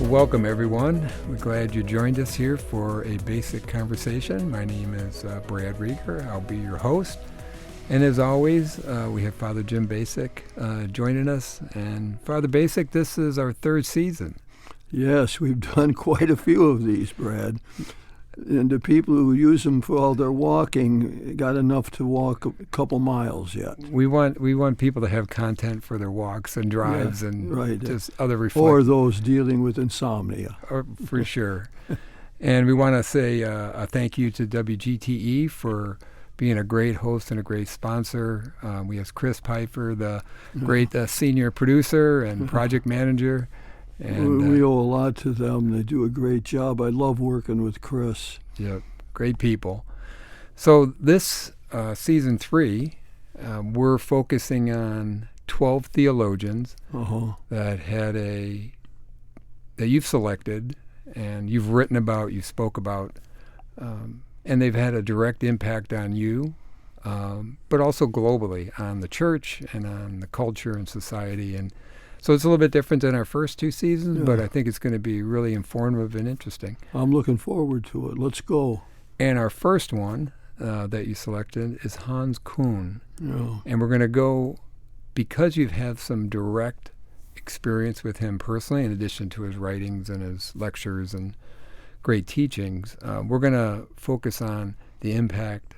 Well, welcome, everyone. We're glad you joined us here for a basic conversation. My name is Brad Rieger. I'll be your host. And as always, we have Father Jim Bacik joining us. And Father Bacik, this is our third season. Yes, we've done quite a few of these, Brad. And the people who use them for all their walking got enough to walk a couple miles yet. We want people to have content for their walks and drives just other reflections. Or those dealing with insomnia. For sure. And we want to say a thank you to WGTE for being a great host and a great sponsor. We have Chris Piper, the great senior producer and project manager. And we owe a lot to them. They do a great job. I love working with Chris. Yeah, great people. So this season 3, we're focusing on 12 theologians that you've selected and you've written about, you spoke about, and they've had a direct impact on you, but also globally on the church and on the culture and society. And so it's a little bit different than our first 2 seasons, but I think it's going to be really informative and interesting. I'm looking forward to it. Let's go. And our first one that you selected is Hans Kuhn. Yeah. And we're going to go, because you've had some direct experience with him personally, in addition to his writings and his lectures and great teachings, we're going to focus on the impact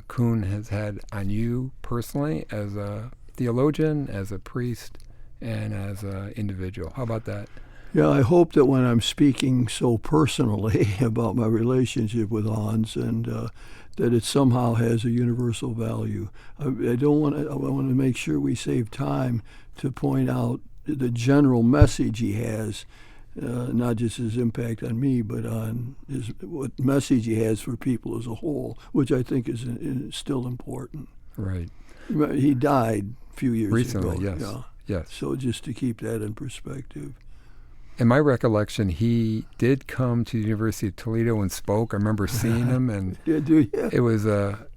Kuhn has had on you personally as a theologian, as a priest, and as an individual. How about that? Yeah, I hope that when I'm speaking so personally about my relationship with Hans and that it somehow has a universal value. I want to make sure we save time to point out the general message he has, not just his impact on me, but on what message he has for people as a whole, which I think is still important. Right. He died a few years recently, ago. Yes. Yeah. Yes. So just to keep that in perspective. In my recollection, he did come to the University of Toledo and spoke. I remember seeing him, and it was a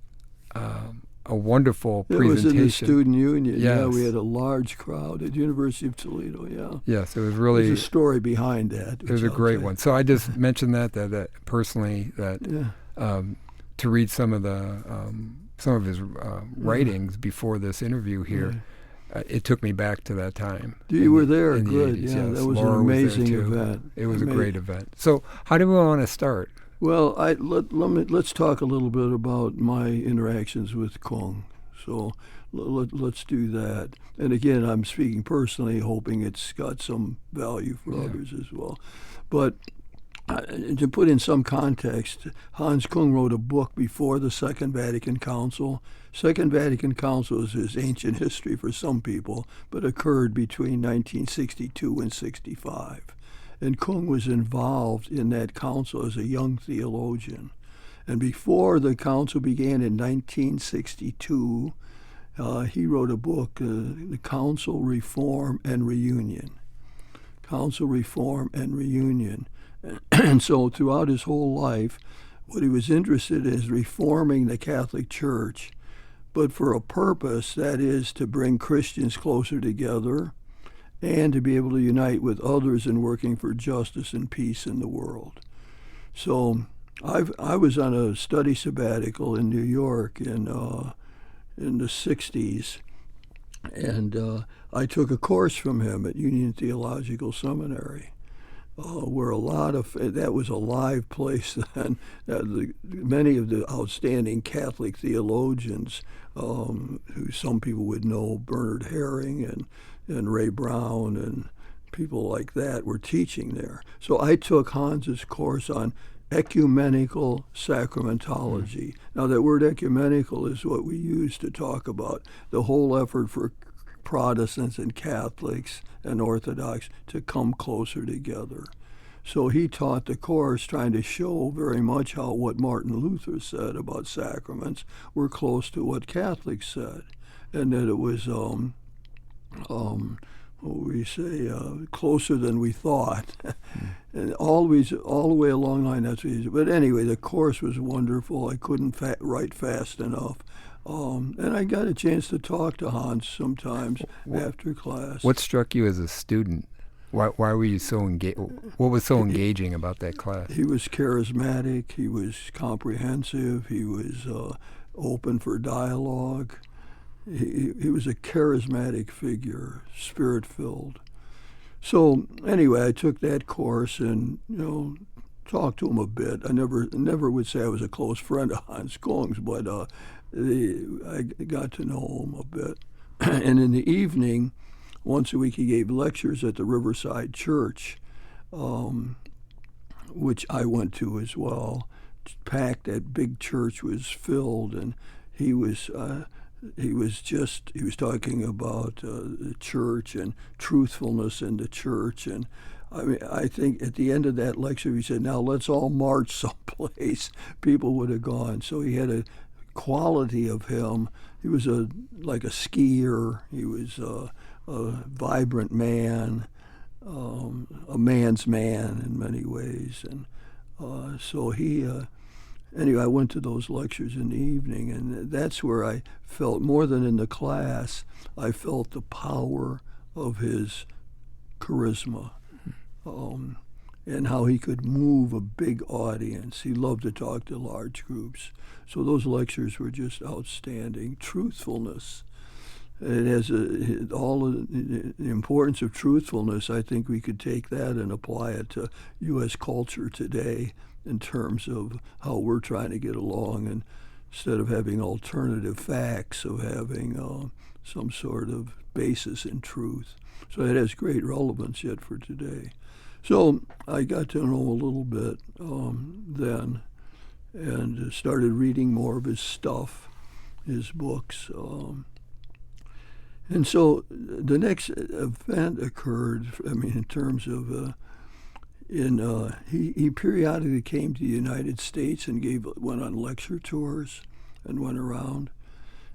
wonderful presentation. It was in the student union. Yes. Yeah, we had a large crowd at the University of Toledo. Yeah. Yes, it was really. There's a story behind that. It was a great one. So I just mentioned that personally to read some of his writings before this interview here. Yeah. It took me back to that time. You were there, in the good. 80s, Yeah, yes. that was Laura an amazing event. It was a great event. So, how do we want to start? Well, let's talk a little bit about my interactions with Kung. So, let's do that. And again, I'm speaking personally, hoping it's got some value for others as well. But to put in some context, Hans Kung wrote a book before the Second Vatican Council. Second Vatican Council is ancient history for some people, but occurred between 1962 and 65. And Kung was involved in that council as a young theologian. And before the council began in 1962, he wrote a book, The Council, Reform, and Reunion. Council, Reform, and Reunion. And so throughout his whole life, what he was interested in is reforming the Catholic Church, but for a purpose, that is to bring Christians closer together and to be able to unite with others in working for justice and peace in the world. So I was on a study sabbatical in New York in the 60s, and I took a course from him at Union Theological Seminary. Where that was a live place then. Many of the outstanding Catholic theologians, who some people would know, Bernard Herring and Ray Brown and people like that, were teaching there. So I took Hans's course on ecumenical sacramentology. Now that word ecumenical is what we use to talk about the whole effort for Protestants and Catholics and Orthodox to come closer together. So he taught the course trying to show very much how what Martin Luther said about sacraments were close to what Catholics said, and that it was closer than we thought. And always, all the way along the line, that's what he said. But anyway, the course was wonderful. I couldn't write fast enough. And I got a chance to talk to Hans sometimes after class. What struck you as a student? Why were you so engaged? What was so engaging about that class? He was charismatic. He was comprehensive. He was open for dialogue. He was a charismatic figure, spirit-filled. So anyway, I took that course and talked to him a bit. I never would say I was a close friend of Hans Kung's, but I got to know him a bit. And in the evening, once a week, he gave lectures at the Riverside Church, which I went to as well. Packed, that big church was filled, and he was talking about the church and truthfulness in the church. And I think at the end of that lecture, he said, "Now let's all march someplace." People would have gone. So he had a quality of him. He was like a skier. He was a vibrant man, a man's man in many ways. And so anyway, I went to those lectures in the evening, and that's where I felt, more than in the class, I felt the power of his charisma, and how he could move a big audience. He loved to talk to large groups. So those lectures were just outstanding. Truthfulness. It has all of the importance of truthfulness. I think we could take that and apply it to U.S. culture today in terms of how we're trying to get along, and instead of having alternative facts, of having some sort of basis in truth. So it has great relevance yet for today. So I got to know a little bit then, and started reading more of his stuff, his books. And so the next event occurred, in terms of, he periodically came to the United States and went on lecture tours and went around.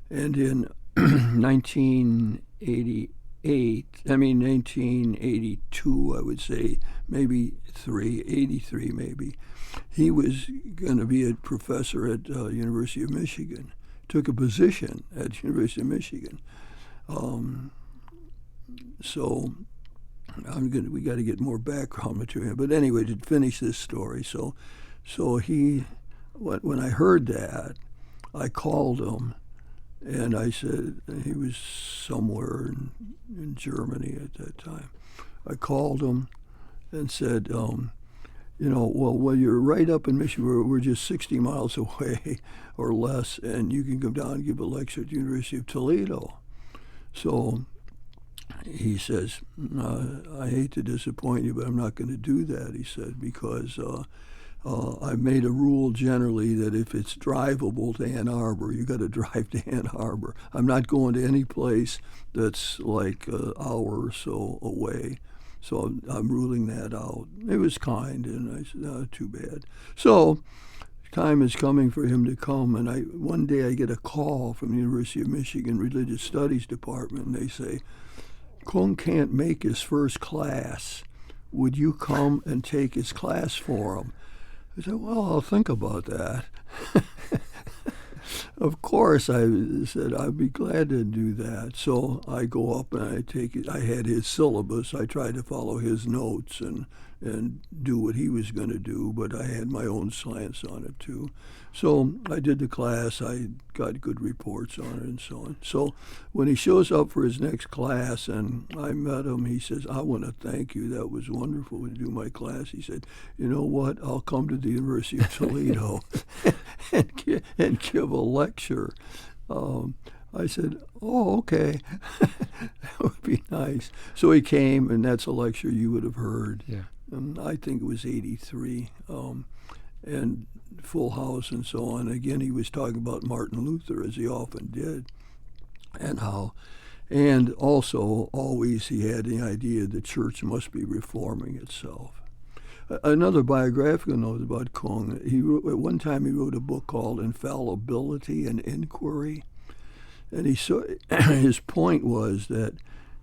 And in 1982, I would say, maybe 83 maybe, he was going to be a professor at University of Michigan, took a position at University of Michigan. So we got to get more background material. But anyway, to finish this story, so when I heard that, I called him, and I said, he was somewhere in Germany at that time. I called him and said, well, you're right up in Michigan. We're just 60 miles away or less, and you can come down and give a lecture at the University of Toledo. So he says, I hate to disappoint you, but I'm not going to do that, he said, because I've made a rule generally that if it's drivable to Ann Arbor, you got to drive to Ann Arbor. I'm not going to any place that's like an hour or so away. So I'm ruling that out. It was kind, and I said, no, too bad. So time is coming for him to come, and one day I get a call from the University of Michigan Religious Studies Department, and they say, Kung can't make his first class. Would you come and take his class for him? I said, well, I'll think about that. Of course, I said, I'd be glad to do that. So I go up and I take it. I had his syllabus. I tried to follow his notes and do what he was going to do, but I had my own slants on it too. So I did the class. I got good reports on it and so on. So when he shows up for his next class and I met him, he says, I want to thank you. That was wonderful to do my class. He said, you know what? I'll come to the University of Toledo and give a lecture. I said, oh, okay. That would be nice. So he came, and that's a lecture you would have heard. Yeah. I think it was 83, and full house and so on. Again, he was talking about Martin Luther, as he often did, and also always he had the idea the church must be reforming itself. Another biographical note about Kung, at one time he wrote a book called Infallibility and Inquiry, and his point was that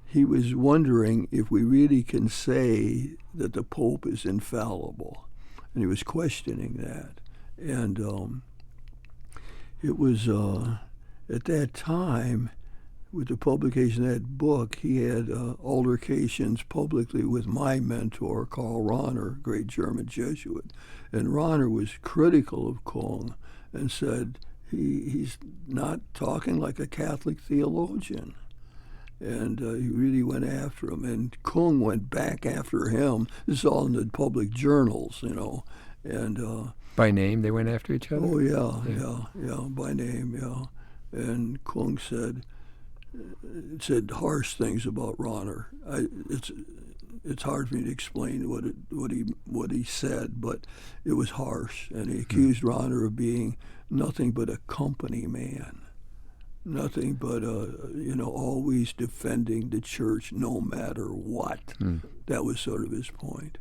he was wondering if we really can say that the Pope is infallible, and he was questioning that. And it was at that time with the publication of that book, he had altercations publicly with my mentor, Karl Rahner, great German Jesuit. And Rahner was critical of Kung and said he's not talking like a Catholic theologian. And he really went after him. And Kung went back after him. This is all in the public journals, And by name, they went after each other? Oh, yeah, by name, yeah. And Kung said harsh things about Rahner. It's hard for me to explain what he said, but it was harsh. And he accused Rahner of being nothing but a company man, nothing but always defending the church no matter what. That was sort of his point.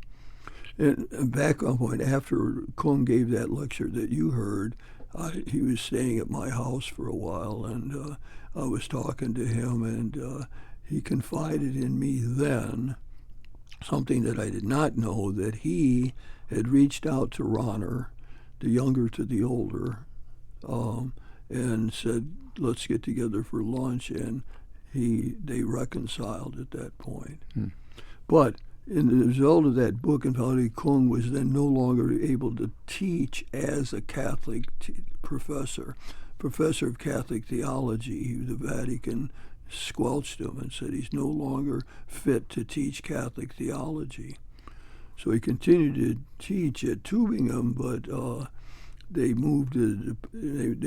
And background point, after Kung gave that lecture that you heard, he was staying at my house for a while, and I was talking to him, and he confided in me then something that I did not know, that he had reached out to Rahner, the younger to the older, and said, let's get together for lunch, and they reconciled at that point. But in the result of that book, and probably Kung was then no longer able to teach as a Catholic professor of Catholic theology. The Vatican squelched him and said he's no longer fit to teach Catholic theology. So he continued to teach at Tübingen, but they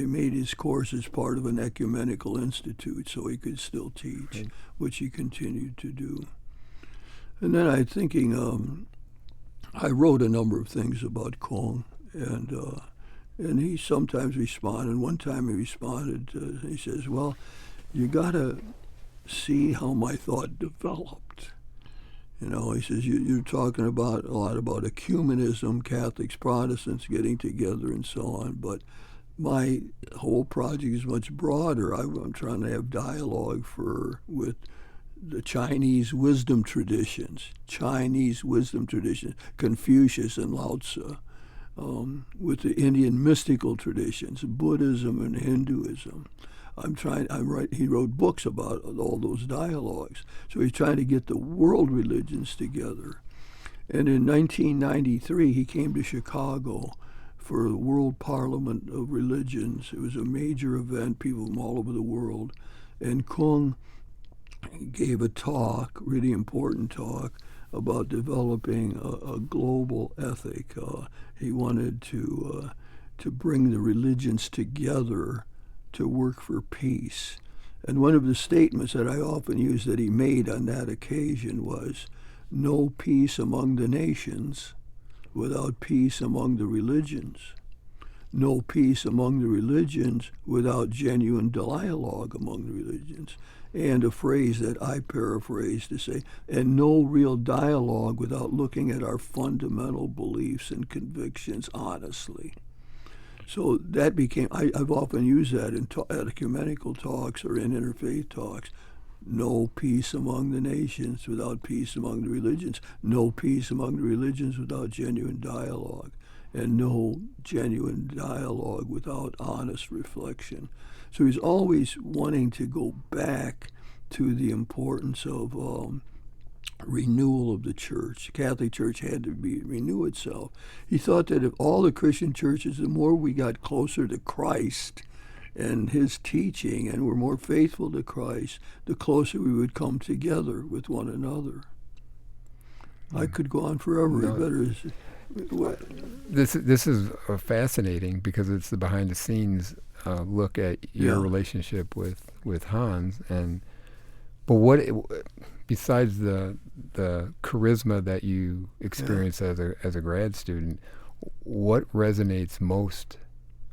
made his courses part of an ecumenical institute so he could still teach, which he continued to do. And then I'm thinking, I wrote a number of things about Kung, and he sometimes responded. One time he responded, he says, well, you got to see how my thought developed. He says, you're talking a lot about ecumenism, Catholics, Protestants getting together and so on, but my whole project is much broader. I'm trying to have dialogue with the Chinese wisdom traditions, Confucius and Lao Tzu, with the Indian mystical traditions, Buddhism and Hinduism. He wrote books about all those dialogues. So he's trying to get the world religions together. And in 1993, he came to Chicago for the World Parliament of Religions. It was a major event, people from all over the world. And Kung gave a talk, really important talk, about developing a global ethic. He wanted to bring the religions together to work for peace. And one of the statements that I often use that he made on that occasion was, no peace among the nations without peace among the religions. No peace among the religions without genuine dialogue among the religions. And a phrase that I paraphrase to say, and no real dialogue without looking at our fundamental beliefs and convictions honestly. So that became, I've often used that in ecumenical talks or in interfaith talks. No peace among the nations without peace among the religions. No peace among the religions without genuine dialogue. And no genuine dialogue without honest reflection. So he's always wanting to go back to the importance of renewal of the church. The Catholic Church had to renew itself. He thought that if all the Christian churches, the more we got closer to Christ and his teaching and were more faithful to Christ, the closer we would come together with one another. I could go on forever. This is fascinating because it's the behind-the-scenes look at your relationship with Hans, but what besides the charisma that you experience as a grad student, what resonates most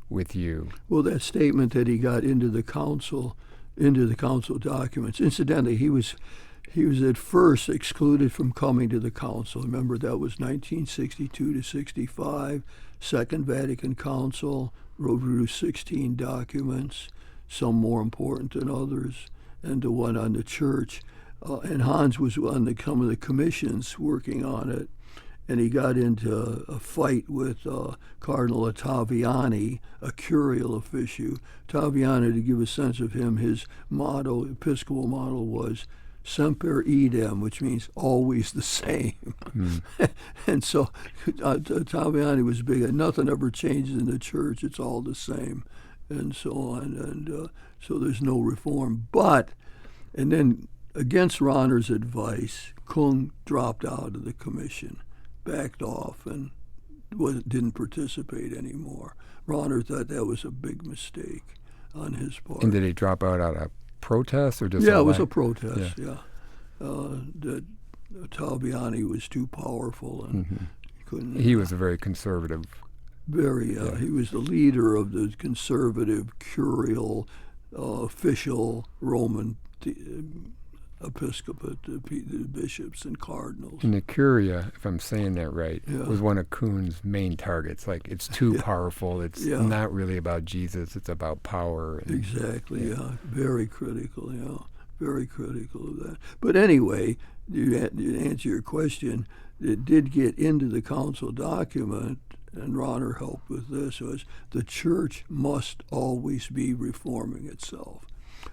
with you? Well, that statement that he got into the council documents. Incidentally, he was at first excluded from coming to the council. Remember, that was 1962 to 65, Second Vatican Council, wrote through 16 documents, some more important than others, and the one on the church. And Hans was on some of the commissions working on it. and he got into a fight with Cardinal Ottaviani, a curial official. Ottaviani, to give a sense of him, his motto, Episcopal motto, was Semper Idem, which means always the same. And so Ottaviani was big. Nothing ever changes in the church. It's all the same, and so on. And so there's no reform. And then against Rahner's advice, Kung dropped out of the commission, backed off, and didn't participate anymore. Rahner thought that was a big mistake on his part. And did he drop out of protest or just? Yeah, it was a protest. Yeah, that Ottaviani was too powerful and couldn't. He was a very conservative. He was the leader of the conservative curial official Roman episcopate, the bishops and cardinals. And the Curia, if I'm saying that right, was one of Kuhn's main targets. Like, it's too powerful. It's not really about Jesus. It's about power. Exactly, Very critical, Very critical of that. But anyway, to answer your question, it did get into the council document, and Rahner helped with this, was the church must always be reforming itself.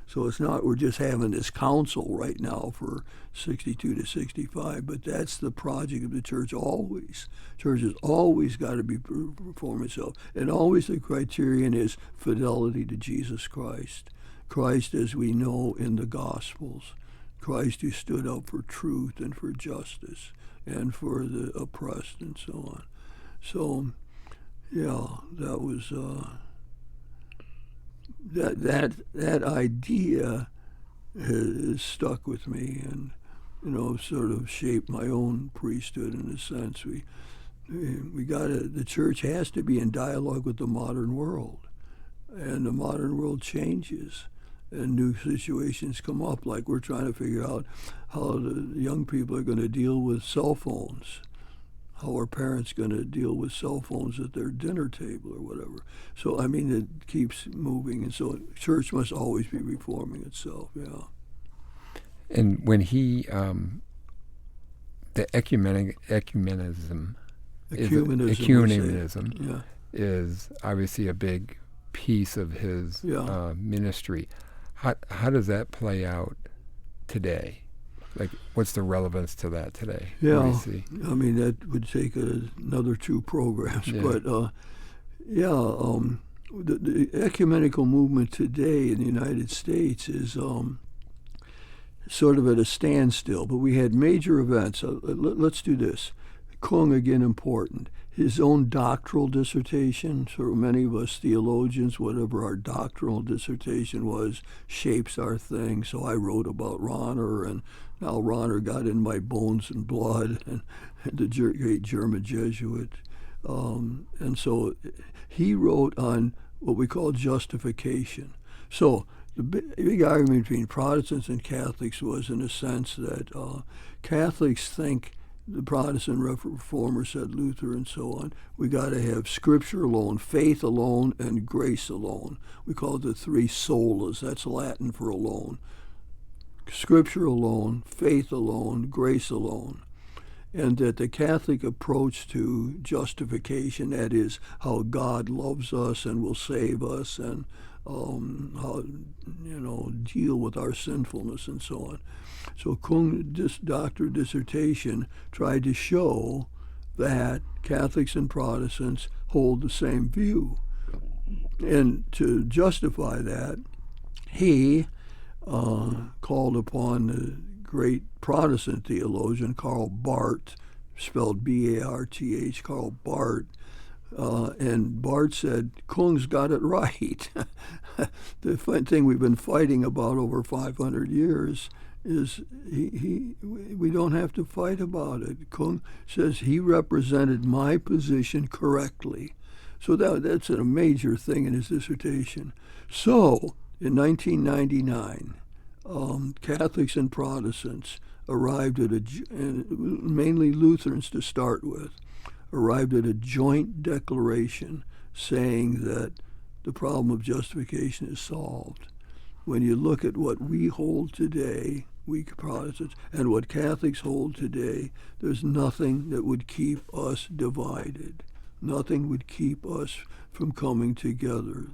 So it's not we're just having this council right now for 62 to 65, but that's the project of the church always. Church has always got to be reforming itself. And always the criterion is fidelity to Jesus Christ. Christ as we know in the Gospels. Christ who stood up for truth and for justice and for the oppressed and so on. So, that was... That idea has stuck with me, and sort of shaped my own priesthood in a sense. The church has to be in dialogue with the modern world, and the modern world changes, and new situations come up. Like we're trying to figure out how the young people are going to deal with cell phones. How are parents going to deal with cell phones at their dinner table or whatever? So, it keeps moving. And so church must always be reforming itself, And when he, the ecumenism is obviously a big piece of his ministry. How does that play out today? Like, what's the relevance to that today? Yeah, that would take another 2 programs. Yeah. But, the ecumenical movement today in the United States is sort of at a standstill. But we had major events. Let's do this. Kung, again, important. His own doctoral dissertation, so many of us theologians, whatever our doctoral dissertation was, shapes our thing. So I wrote about Rahner, and now Rahner got in my bones and blood, and the great German Jesuit. And so he wrote on what we call justification. So the big argument between Protestants and Catholics was in a sense that Catholics think, the Protestant reformer said, Luther and so on, we got to have Scripture alone, faith alone, and grace alone. We call it the 3 solas. That's Latin for alone. Scripture alone, faith alone, grace alone. And that the Catholic approach to justification, that is how God loves us and will save us and how, deal with our sinfulness and so on. So Kung's doctoral dissertation tried to show that Catholics and Protestants hold the same view. And to justify that, he called upon the great Protestant theologian Karl Barth, spelled B-A-R-T-H, Karl Barth, and Barth said, Kung's got it right. The thing we've been fighting about over 500 years is we don't have to fight about it. Kung says he represented my position correctly. So that's a major thing in his dissertation. So in 1999, Catholics and Protestants arrived at mainly Lutherans to start with, arrived at a joint declaration saying that the problem of justification is solved. When you look at what we hold today, weak Protestants. And what Catholics hold today, there's nothing that would keep us divided. Nothing would keep us from coming together.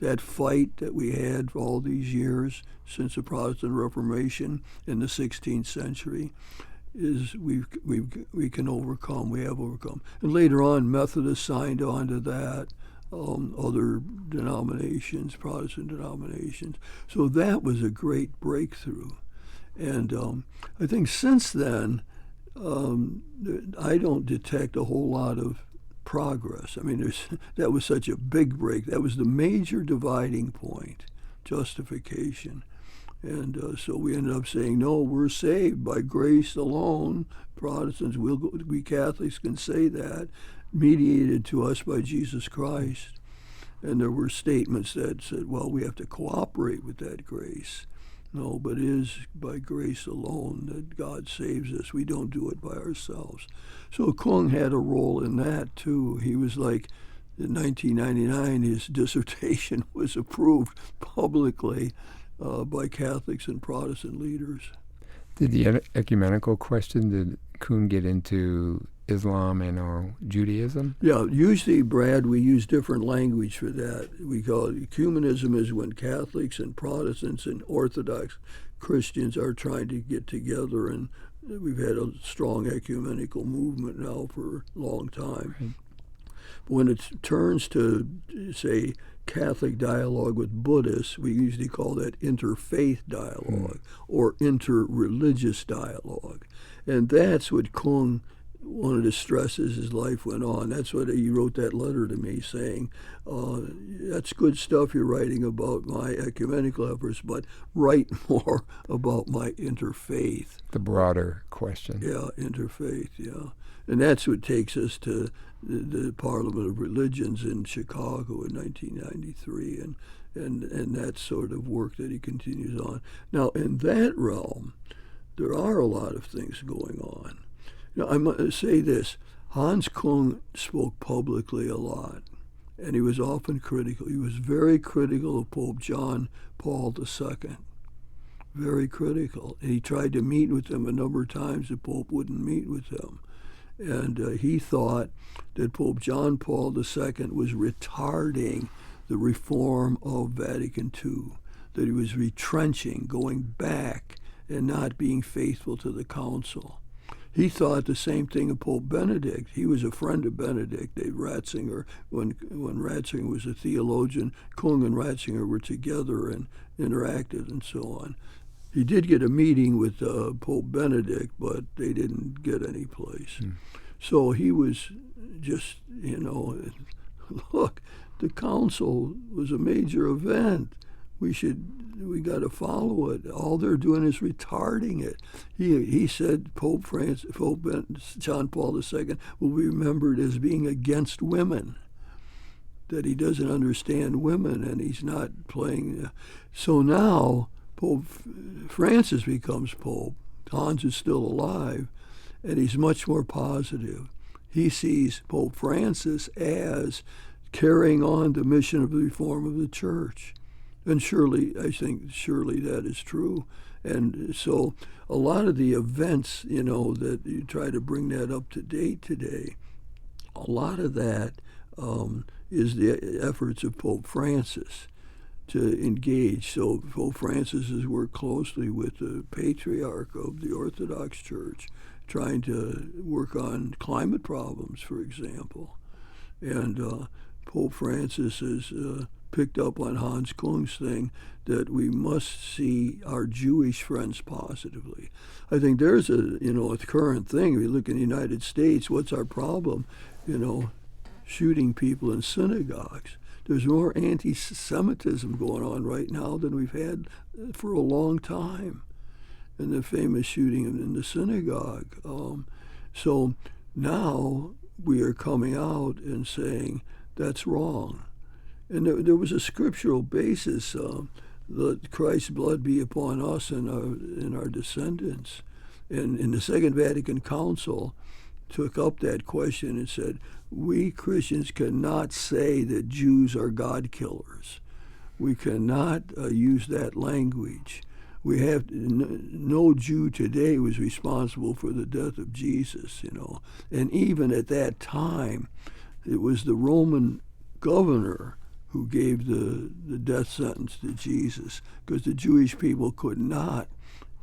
That fight that we had for all these years since the Protestant Reformation in the 16th century is we can overcome. We have overcome. And later on, Methodists signed on to that. Other denominations, Protestant denominations. So that was a great breakthrough. And I think since then, I don't detect a whole lot of progress. I mean, that was such a big break. That was the major dividing point, justification. And so we ended up saying, no, we're saved by grace alone. Protestants, we Catholics can say that, mediated to us by Jesus Christ. And there were statements that said, well, we have to cooperate with that grace. No, but it is by grace alone that God saves us. We don't do it by ourselves. So Kung had a role in that, too. He was like, in 1999, his dissertation was approved publicly by Catholics and Protestant leaders. Did the ecumenical question, did Kuhn get into Islam and or Judaism? Yeah, usually, Brad, we use different language for that. We call it ecumenism is when Catholics and Protestants and Orthodox Christians are trying to get together, and we've had a strong ecumenical movement now for a long time. Right. But when it turns to, say, Catholic dialogue with Buddhists, we usually call that interfaith dialogue or interreligious dialogue. And that's what Kung wanted to stress as his life went on. That's what he wrote that letter to me saying, that's good stuff you're writing about my ecumenical efforts, but write more about my interfaith. The broader question. Yeah, interfaith, yeah. And that's what takes us to the Parliament of Religions in Chicago in 1993, and that sort of work that he continues on. Now, in that realm, there are a lot of things going on. Now, I must say this. Hans Kung spoke publicly a lot, and he was often critical. He was very critical of Pope John Paul II, very critical. And he tried to meet with him a number of times. The Pope wouldn't meet with him. And he thought that Pope John Paul II was retarding the reform of Vatican II, that he was retrenching, going back, and not being faithful to the council. He thought the same thing of Pope Benedict. He was a friend of Benedict. Dave Ratzinger, when Ratzinger was a theologian, Kung and Ratzinger were together and interacted and so on. He did get a meeting with Pope Benedict, but they didn't get any place. So he was just, look, the council was a major event. We got to follow it. All they're doing is retarding it. He said Pope John Paul II will be remembered as being against women, that he doesn't understand women and he's not playing. So now Pope Francis becomes Pope. Hans is still alive, and he's much more positive. He sees Pope Francis as carrying on the mission of the reform of the church. And I think that is true. And so a lot of the events, that you try to bring that up to date today, a lot of that is the efforts of Pope Francis to engage. So Pope Francis has worked closely with the Patriarch of the Orthodox Church, trying to work on climate problems, for example. And Pope Francis has picked up on Hans Kung's thing that we must see our Jewish friends positively. I think there's a current thing. If you look in the United States, what's our problem? Shooting people in synagogues. There's more anti-Semitism going on right now than we've had for a long time. And the famous shooting in the synagogue. So now we are coming out and saying that's wrong. And there was a scriptural basis, let Christ's blood be upon us and our descendants. And the Second Vatican Council took up that question and said, we Christians cannot say that Jews are God killers. We cannot use that language. We have no Jew today was responsible for the death of Jesus, And even at that time, it was the Roman governor who gave the death sentence to Jesus, because the Jewish people could not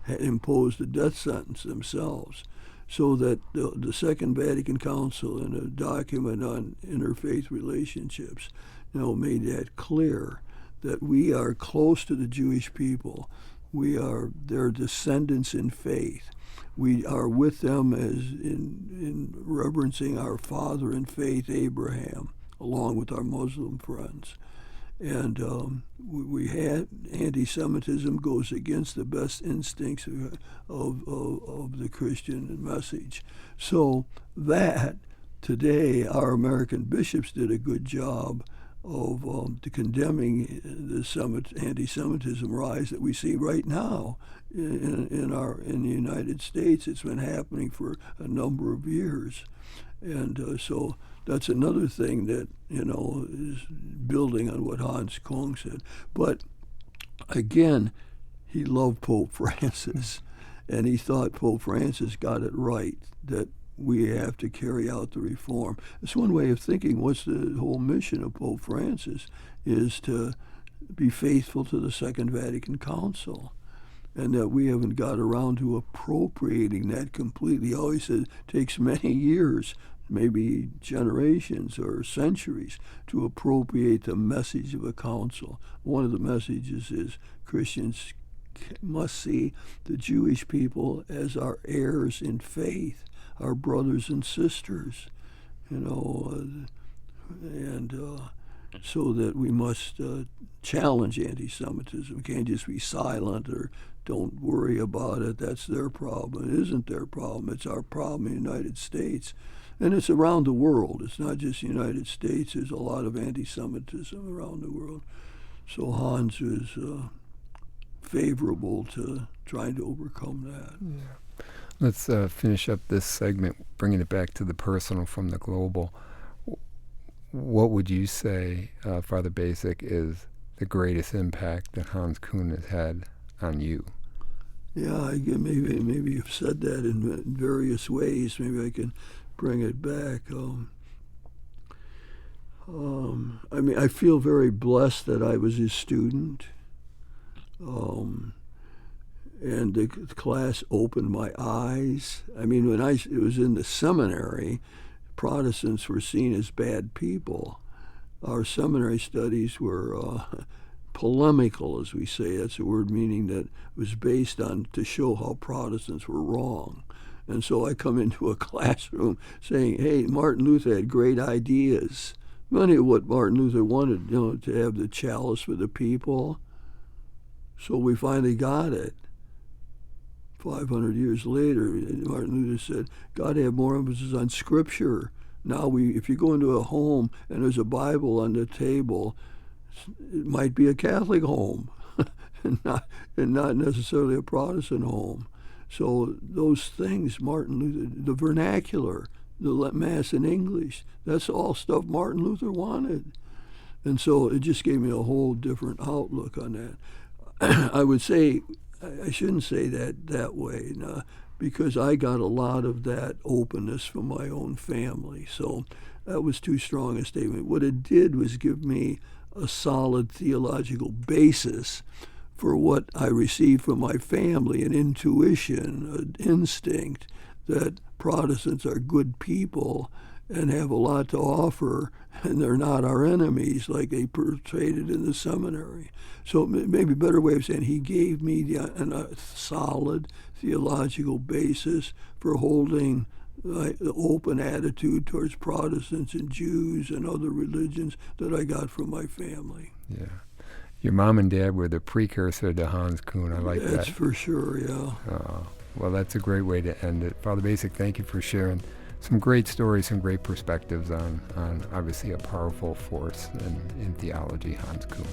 impose the death sentence themselves. So that the Second Vatican Council, in a document on interfaith relationships, made that clear, that we are close to the Jewish people. We are their descendants in faith. We are with them as in reverencing our father in faith, Abraham, along with our Muslim friends. And we had anti-Semitism goes against the best instincts of the Christian message. So that today our American bishops did a good job of condemning the anti-Semitism rise that we see right now in the United States. It's been happening for a number of years, and so that's another thing that is building on what Hans Kung said. But again, he loved Pope Francis, and he thought Pope Francis got it right, that we have to carry out the reform. It's one way of thinking. What's the whole mission of Pope Francis is to be faithful to the Second Vatican Council, and that we haven't got around to appropriating that completely. He always said it takes many years, maybe generations or centuries, to appropriate the message of a council. One of the messages is Christians must see the Jewish people as our heirs in faith, our brothers and sisters, and so that we must challenge anti-Semitism. We can't just be silent or don't worry about it. That's their problem. It isn't their problem. It's our problem in the United States. And it's around the world. It's not just the United States. There's a lot of anti-Semitism around the world. So Hans was favorable to trying to overcome that. Yeah. Let's finish up this segment, bringing it back to the personal from the global. What would you say, Fr Bacik, is the greatest impact that Hans Kuhn has had on you? Yeah, maybe you've said that in various ways. Maybe I can bring it back. I feel very blessed that I was his student. And the class opened my eyes. When I was in the seminary, Protestants were seen as bad people. Our seminary studies were polemical, as we say. That's a word meaning that was based on to show how Protestants were wrong. And so I come into a classroom saying, hey, Martin Luther had great ideas. Many of what Martin Luther wanted, to have the chalice for the people. So we finally got it. 500 years later, Martin Luther said, God had more emphasis on Scripture. Now, if you go into a home and there's a Bible on the table, it might be a Catholic home and not necessarily a Protestant home. So those things, Martin Luther, the vernacular, the Mass in English, that's all stuff Martin Luther wanted. And so it just gave me a whole different outlook on that. I would say, I shouldn't say that way, because I got a lot of that openness from my own family. So that was too strong a statement. What it did was give me a solid theological basis for what I received from my family, an intuition, an instinct that Protestants are good people and have a lot to offer, and they're not our enemies like they portrayed it in the seminary. So maybe a better way of saying, he gave me a solid theological basis for holding the open attitude towards Protestants and Jews and other religions that I got from my family. Yeah. Your mom and dad were the precursor to Hans Kuhn. I like that. That's for sure, yeah. Well, that's a great way to end it. Fr Bacik, thank you for sharing some great stories, some great perspectives on obviously a powerful force in theology, Hans Kuhn.